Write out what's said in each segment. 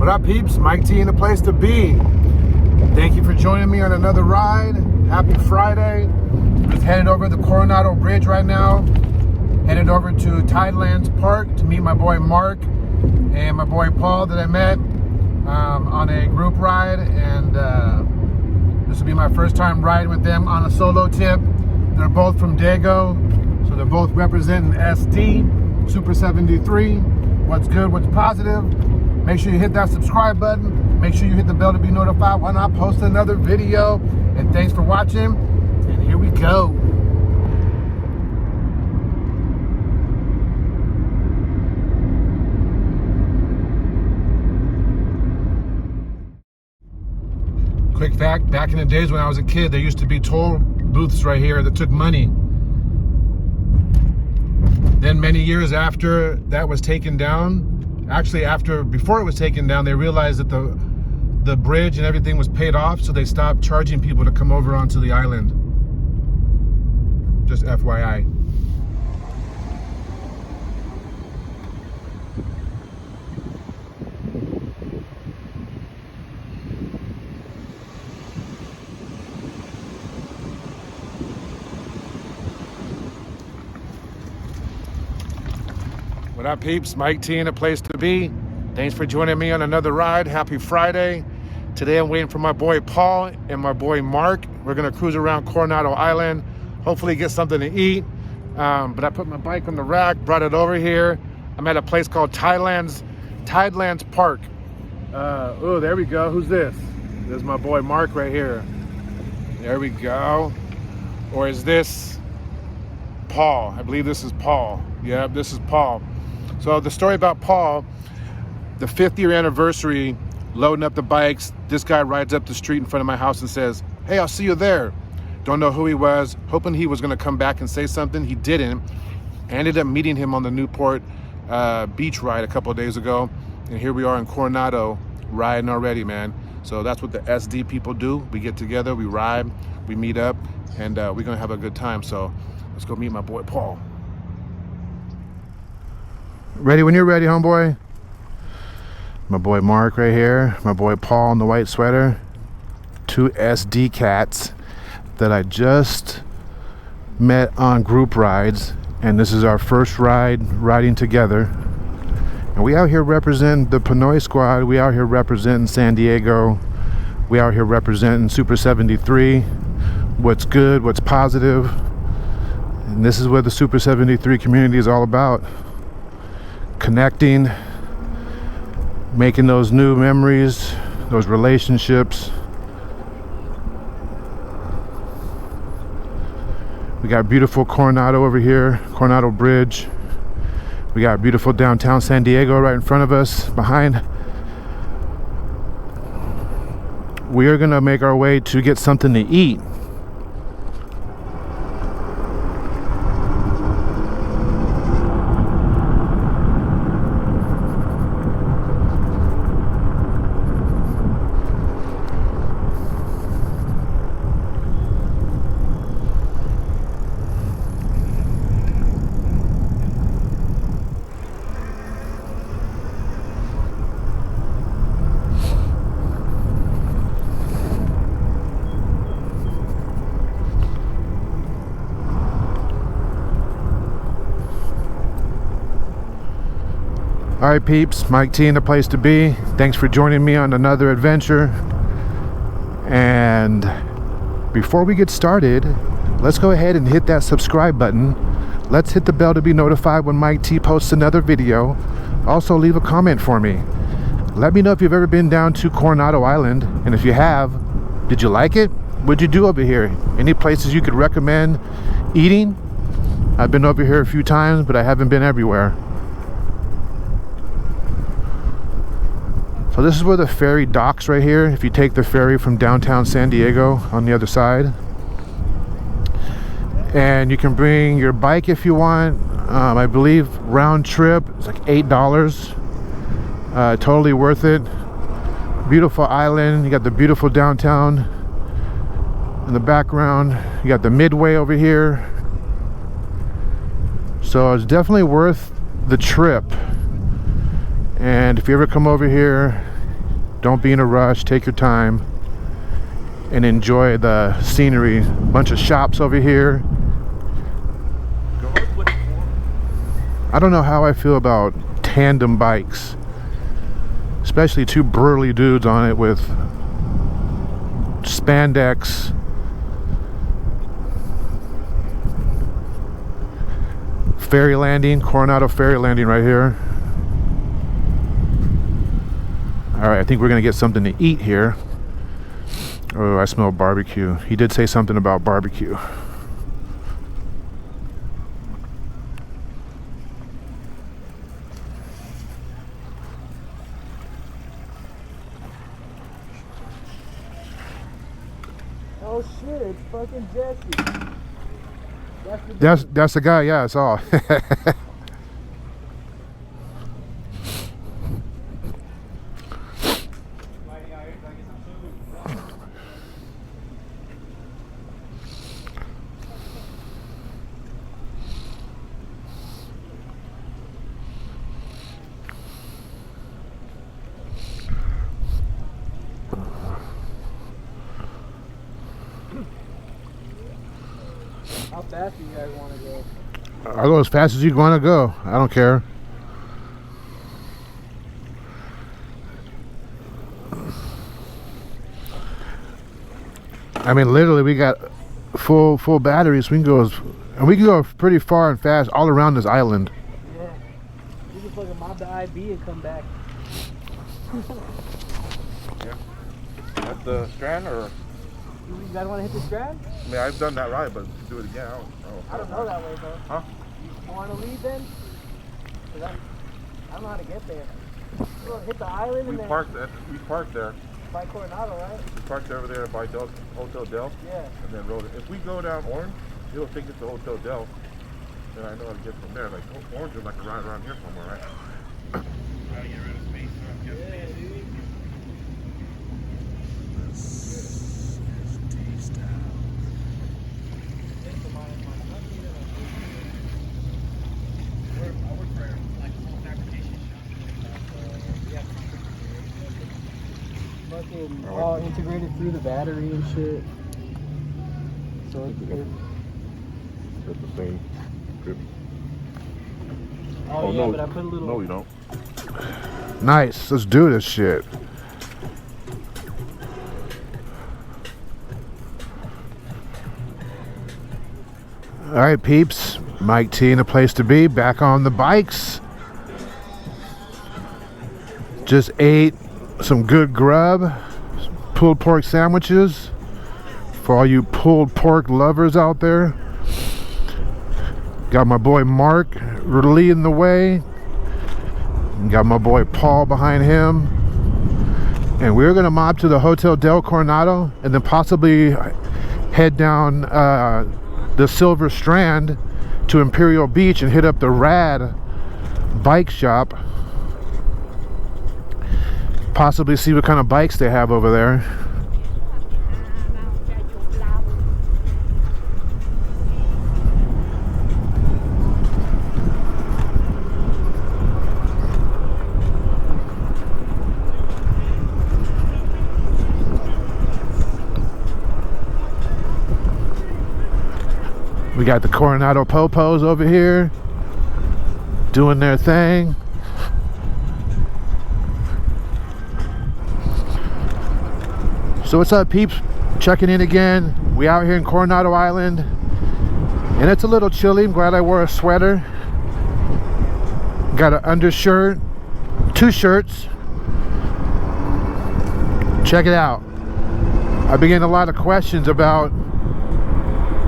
What up, peeps? Mike T in the place to be. Thank you for joining me on another ride. Happy Friday. Just headed over the Coronado Bridge right now. Headed over to Tidelands Park to meet my boy Mark and my boy Paul that I met on a group ride. And this will be my first time riding with them on a solo tip. They're both from Dago, so they're both representing SD, Super 73. What's good, what's positive. Make sure you hit that subscribe button. Make sure you hit the bell to be notified when I post another video. And thanks for watching. And here we go. Quick fact, back in the days when I was a kid, there used to be toll booths right here that took money. Then many years after that was taken down, actually before it was taken down, they realized that the bridge and everything was paid off, so they stopped charging people to come over onto the island. Just FYI. What up, peeps? Mike T in a place to be. Thanks for joining me on another ride. Happy Friday. Today I'm waiting for my boy Paul and my boy Mark. We're gonna cruise around Coronado Island, hopefully get something to eat. But I put my bike on the rack, brought it over here. I'm at a place called Tidelands Park. Oh, there we go. Who's this? There's my boy Mark right here. There we go. Or is this Paul? I believe this is Paul. Yep, this is Paul. So the story about Paul, the 5th year anniversary, loading up the bikes, this guy rides up the street in front of my house and says, "Hey, I'll see you there." Don't know who he was, hoping he was gonna come back and say something. He didn't. I ended up meeting him on the Newport beach ride a couple of days ago. And here we are in Coronado riding already, man. So that's what the SD people do. We get together, we ride, we meet up, and we're gonna have a good time. So let's go meet my boy Paul. Ready when you're ready, homeboy. My boy Mark right here. My boy Paul in the white sweater. 2 SD cats that I just met on group rides. And this is our first riding together. And we out here representing the Pinoy squad. We out here representing San Diego. We out here representing Super 73. What's good, what's positive. And this is what the Super 73 community is all about. Connecting, making those new memories, those relationships. We got beautiful Coronado over here, Coronado Bridge. We got beautiful downtown San Diego right in front of us, behind. We are gonna make our way to get something to eat. All right, peeps, Mike T in the place to be. Thanks for joining me on another adventure. And before we get started, let's go ahead and hit that subscribe button. Let's hit the bell to be notified when Mike T posts another video. Also, leave a comment for me. Let me know if you've ever been down to Coronado Island, and if you have, did you like it? What'd you do over here? Any places you could recommend eating? I've been over here a few times, but I haven't been everywhere. So this is where the ferry docks right here. If you take the ferry from downtown San Diego on the other side. And you can bring your bike if you want. I believe round trip, it's like $8. Totally worth it. Beautiful island. You got the beautiful downtown in the background. You got the Midway over here. So it's definitely worth the trip. And if you ever come over here, Don't be in a rush. Take your time and enjoy the scenery. Bunch of shops over here. I don't know how I feel about tandem bikes, especially two burly dudes on it with spandex. Ferry landing, Coronado ferry landing right here. Alright, I think we're gonna get something to eat here. Oh, I smell barbecue. He did say something about barbecue. Oh shit, it's fucking Jesse. That's the guy, yeah, I saw. How fast do you guys want to go? I'll go as fast as you want to go. I don't care. I mean, literally, we got full batteries. We can go pretty far and fast all around this island. Yeah, you can fucking mob the IB and come back. Yeah, that's the Strand, or You guys want to hit the Strand? I mean, I've done that ride, but to do it again, I don't know that way though. Huh? You want to leave then? 'Cause I don't know how to get there. We're gonna hit the island We and parked there. by Coronado, right? We parked over there by Hotel Del, Yeah. and then rode it. If we go down Orange, it'll take us to Hotel Del. Then I know how to get from there. Like Orange is like a ride around here somewhere, right? Yeah, dude. Fucking all integrated through the battery and shit. So it's good. It's the same grip. Oh, yeah, no, but I put a little. No, you don't. Nice. Let's do this shit. All right, peeps. Mike T in a place to be. Back on the bikes. Just ate some good grub. Pulled pork sandwiches. For all you pulled pork lovers out there. Got my boy Mark leading the way. Got my boy Paul behind him. And we're gonna mob to the Hotel Del Coronado and then possibly head down the Silverstrand to Imperial Beach and hit up the Rad bike shop. Possibly see what kind of bikes they have over there. We got the Coronado Popos over here doing their thing. So what's up, peeps? Checking in again. We out here in Coronado Island and it's a little chilly. I'm glad I wore a sweater. Got an undershirt, 2 shirts. Check it out. I've been getting a lot of questions about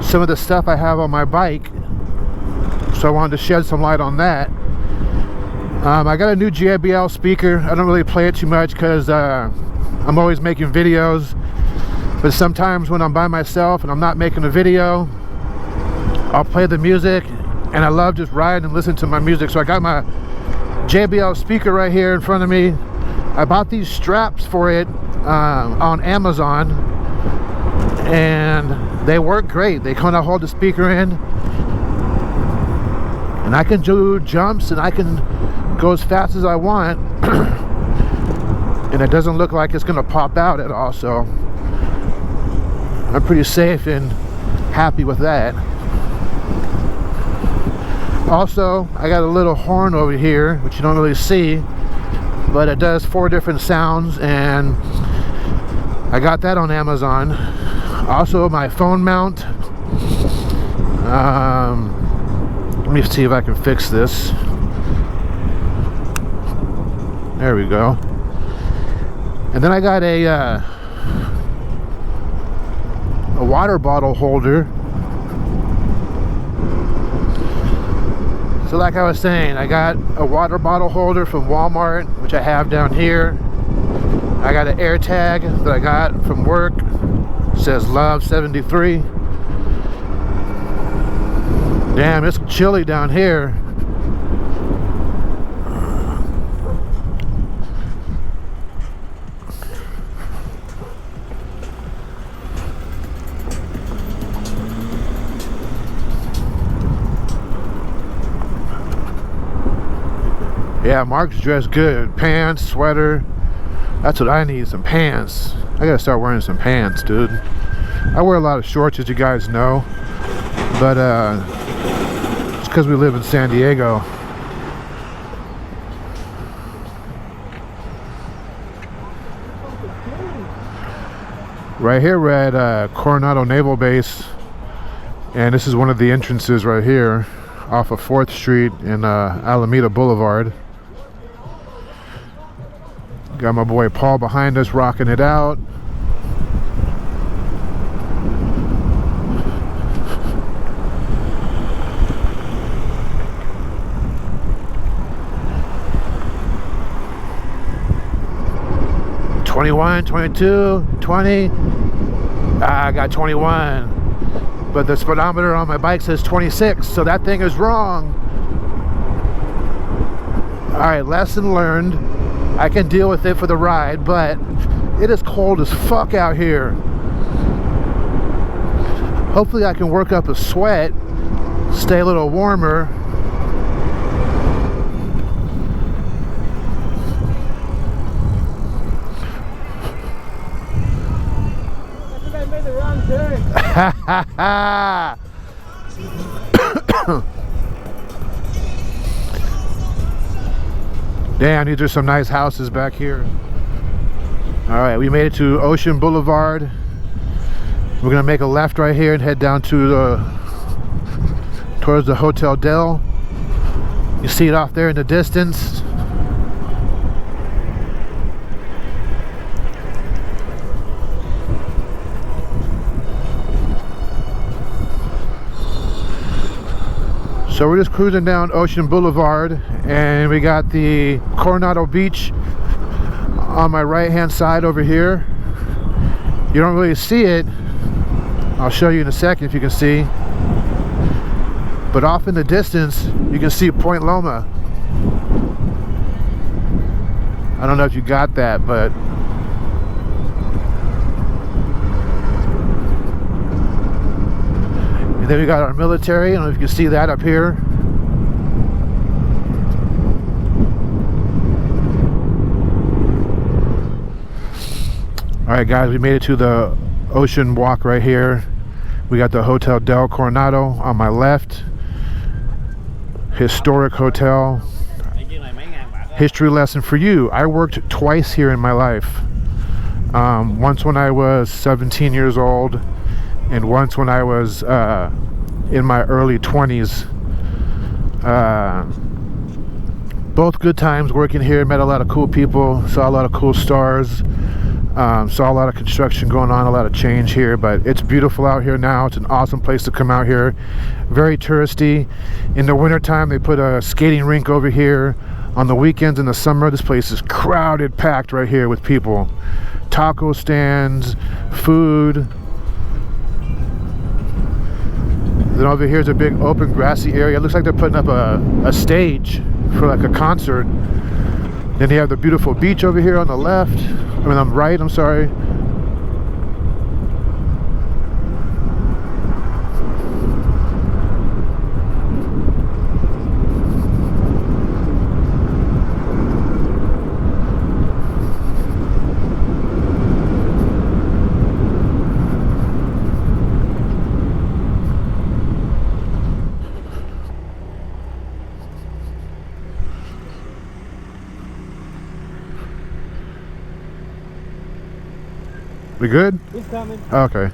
some of the stuff I have on my bike, so I wanted to shed some light on that. I got a new GiILDON speaker. I don't really play it too much because I'm always making videos, but sometimes when I'm by myself and I'm not making a video, I'll play the music, and I love just riding and listening to my music. So I got my GiILDON speaker right here in front of me. I bought these straps for it on Amazon, and they work great. They kind of hold the speaker in, and I can do jumps and I can go as fast as I want. and it doesn't look like it's gonna pop out at all, so I'm pretty safe and happy with that. Also, I got a little horn over here, which you don't really see, but it does 4 different sounds, and I got that on Amazon. Also, my phone mount. Let me see if I can fix this. There we go. And then I got a water bottle holder. So like I was saying, I got a water bottle holder from Walmart, which I have down here. I got an air tag that I got from work. It says Love 73. Damn, it's chilly down here. Yeah, Mark's dressed good. Pants, sweater. That's what I need, some pants. I gotta start wearing some pants, dude. I wear a lot of shorts, as you guys know. But, it's because we live in San Diego. Right here, we're at Coronado Naval Base. And this is one of the entrances right here off of 4th Street and Alameda Boulevard. Got my boy Paul behind us rocking it out. $21, $22, $20. I got 21. But the speedometer on my bike says 26, so that thing is wrong. Alright, lesson learned. I can deal with it for the ride, but it is cold as fuck out here. Hopefully I can work up a sweat, stay a little warmer. I think I made the wrong turn. Damn, these are some nice houses back here. Alright, we made it to Ocean Boulevard. We're gonna make a left right here and head down to towards the Hotel Del. You see it off there in the distance. So we're just cruising down Ocean Boulevard, and we got the Coronado Beach on my right hand side over here. You don't really see it. I'll show you in a second if you can see. But off in the distance, you can see Point Loma. I don't know if you got that, but and then we got our military. I don't know if you can see that up here. Alright guys, we made it to the Ocean Walk right here. We got the Hotel Del Coronado on my left. Historic hotel. History lesson for you. I worked twice here in my life. Once when I was 17 years old, and once when I was in my early 20s. Both good times working here. Met a lot of cool people, saw a lot of cool stars, saw a lot of construction going on, a lot of change here, but it's beautiful out here now. It's an awesome place to come out here. Very touristy. In the wintertime, they put a skating rink over here. On the weekends in the summer, this place is crowded, packed right here with people. Taco stands, food. Then over here is a big open grassy area. It looks like they're putting up a stage for like a concert. Then you have the beautiful beach over here on the left. I mean, I'm sorry. We good? He's coming. Okay.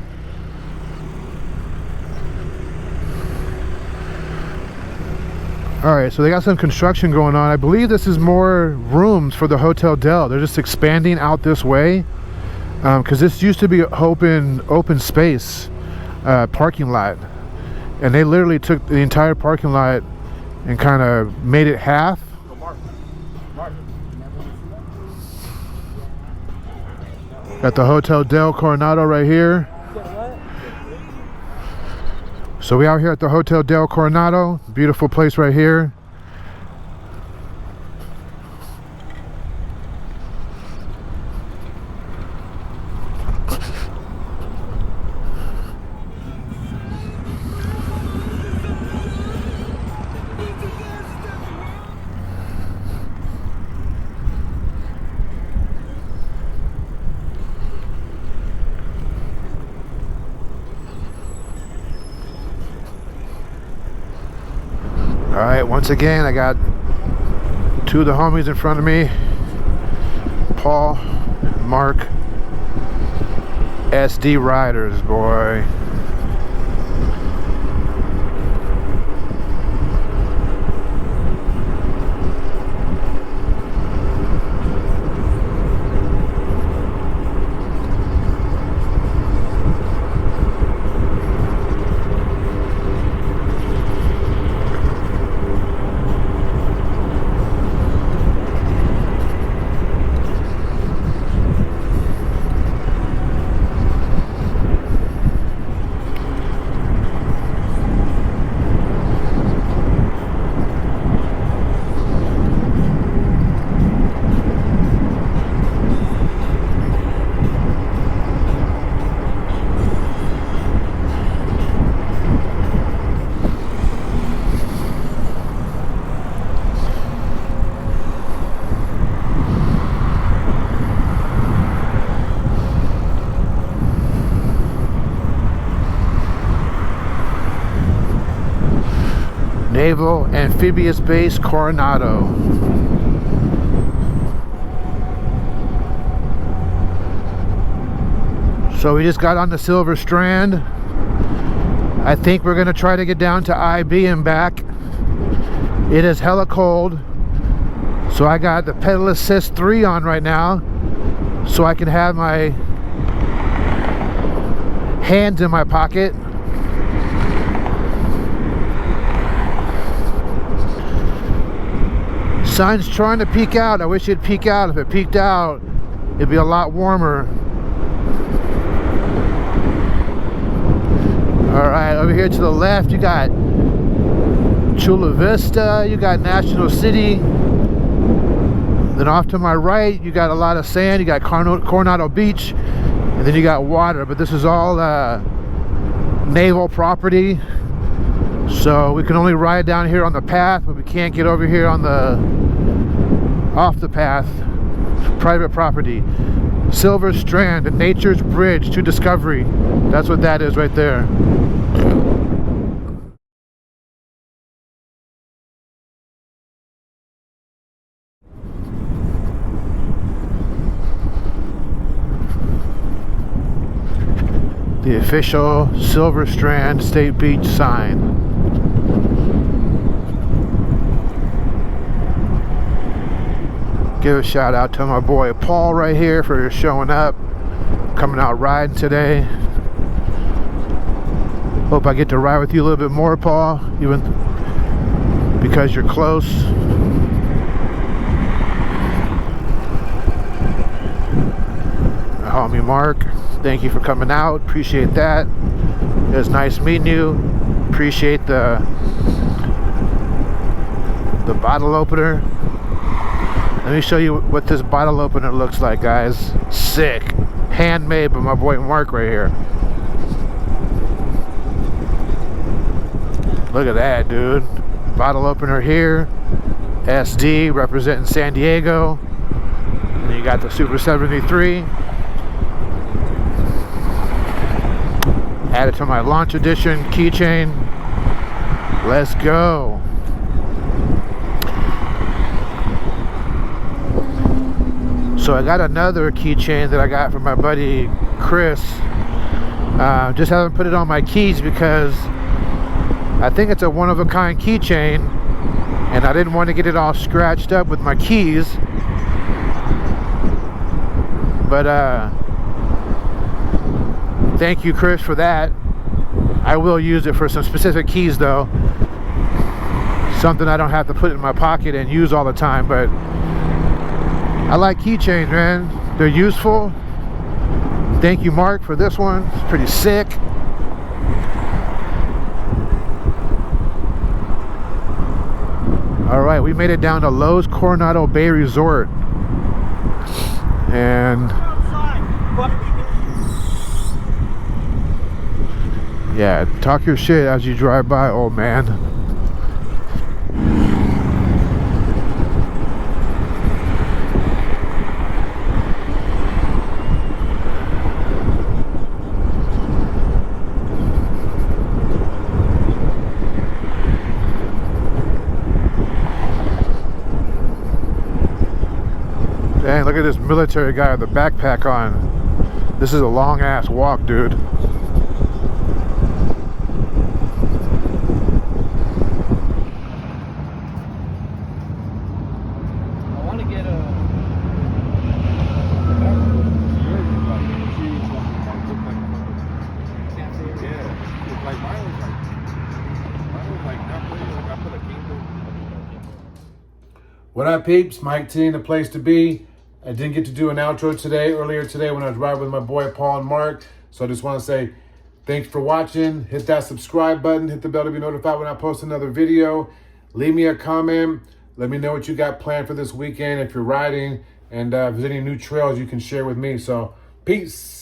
All right, so they got some construction going on. I believe this is more rooms for the Hotel Del. They're just expanding out this way because this used to be open space parking lot, and they literally took the entire parking lot and kind of made it half. Got the Hotel Del Coronado right here. So we out here at the Hotel Del Coronado. Beautiful place right here. Alright, once again, I got two of the homies in front of me. Paul, Mark, SD Riders, boy. Naval Amphibious Base Coronado. So we just got on the Silverstrand. I think we're gonna try to get down to IB and back. It is hella cold, so I got the pedal assist 3 on right now, so I can have my hands in my pocket. Sun's trying to peek out. I wish it'd peek out. If it peeked out, it'd be a lot warmer. All right, over here to the left, you got Chula Vista, you got National City. Then off to my right, you got a lot of sand. You got Coronado Beach, and then you got water. But this is all naval property, so we can only ride down here on the path, but we can't get over here on the off the path. Private property. Silverstrand, nature's bridge to discovery. That's what that is right there. The official Silverstrand State Beach sign. Give a shout out to my boy Paul right here for showing up, coming out riding today. Hope I get to ride with you a little bit more, Paul, even because you're close. My homie Mark, thank you for coming out. Appreciate that. It was nice meeting you. Appreciate the bottle opener. Let me show you what this bottle opener looks like, guys. Sick. Handmade by my boy Mark right here. Look at that, dude. Bottle opener here. SD representing San Diego. And then you got the Super73. Added to my launch edition keychain. Let's go. So I got another keychain that I got from my buddy Chris. Just haven't put it on my keys because I think it's a one-of-a-kind keychain, and I didn't want to get it all scratched up with my keys. But thank you, Chris, for that. I will use it for some specific keys though. Something I don't have to put in my pocket and use all the time. But I like keychains, man. They're useful. Thank you, Mark, for this one. It's pretty sick. All right, we made it down to Lowe's Coronado Bay Resort. And yeah, talk your shit as you drive by, old man. Dang, look at this military guy with the backpack on. This is a long ass walk, dude. I want to get a... What up, peeps? Mike T, the place to be. I didn't get to do an outro earlier today when I was riding with my boy Paul and Mark. So I just want to say thanks for watching. Hit that subscribe button. Hit the bell to be notified when I post another video. Leave me a comment. Let me know what you got planned for this weekend if you're riding. And if there's any new trails you can share with me. So peace.